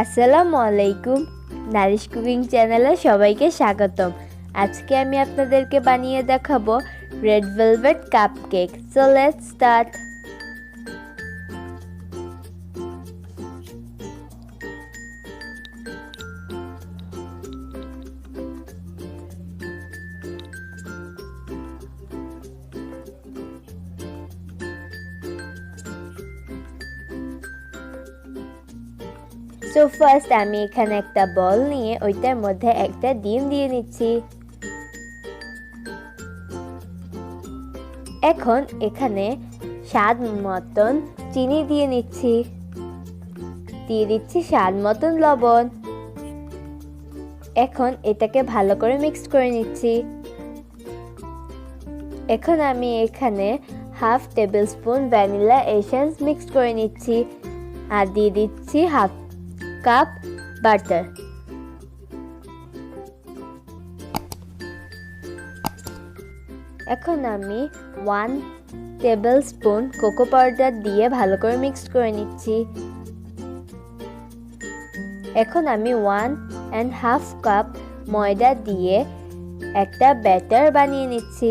আসসালামু আলাইকুম, Nourish cooking চ্যানেলে সবাইকে স্বাগতম। আজকে আমি আপনাদেরকে বানিয়ে দেখাবো red velvet cupcake. So let's start. So first আমি এখানে একটা বল নিয়ে ওইটার মধ্যে একটা ডিম দিয়ে নিচ্ছি। এখন এখানে স্বাদ মতন চিনি দিয়ে নিচ্ছি, দিয়ে দিচ্ছি স্বাদ মতন লবণ। এখন এটাকে ভালো করে মিক্স করে নিচ্ছি। এখন আমি এখানে half table spoon vanilla essence mix করে নিচ্ছি আর দিয়ে দিচ্ছি হাফ কাপ বাটার। এখন আমি 1 টেবিল স্পুন কোকো পাউডার দিয়ে ভালো করে মিক্স করে নিচ্ছি। এখন আমি 1.5 কাপ ময়দা দিয়ে একটা ব্যাটার বানিয়ে নিচ্ছি।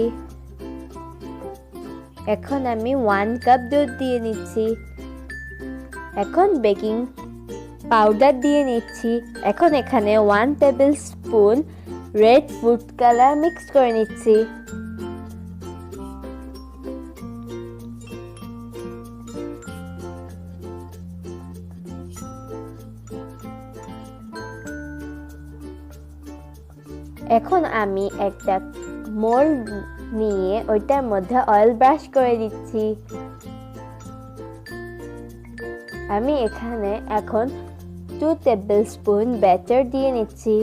এখন আমি 1 কাপ দুধ দিয়ে নিচ্ছি। এখন বেকিং পাউডার দিয়ে নিচ্ছি। এখন এখানে 1 table spoon red food colour mix করে নিচ্ছি। এখন আমি একটা মোল্ড নিয়ে ওইটার মধ্যে অয়েল ব্রাশ করে দিচ্ছি। আমি এখানে এখন 2 টেবিল স্পুন ব্যাটার দিয়ে নিচ্ছি।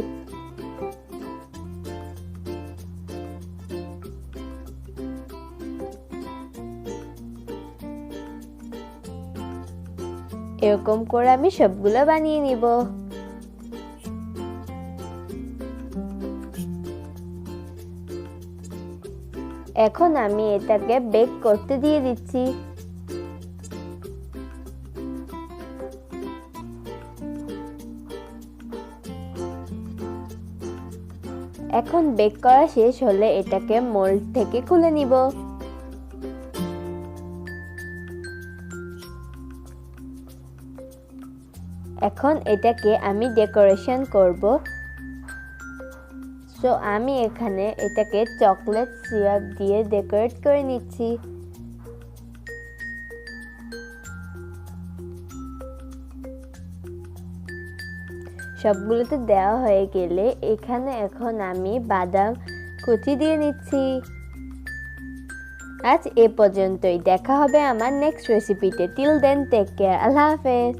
এরকম করে আমি সবগুলো বানিয়ে নিব। এখন আমি এটাকে বেক করতে দিয়ে দিচ্ছি। এখন বেক করা শেষ হলে এটাকে মোল্ড থেকে খুলে নিব। এখন এটাকে আমি ডেকোরেশন করব। সো আমি এখানে এটাকে চকলেট সিরাপ দিয়ে ডেকোরেট করে নিচ্ছি। সবগুলোতে দেওয়া হয়ে গেলে এখানে এখন আমি বাদাম কুচি দিয়ে নিচ্ছি। আজ এ পর্যন্তই, দেখা হবে আমার নেক্সট রেসিপিতে। টিল দেন টেক কেয়ার, আল্লাহ হাফেজ।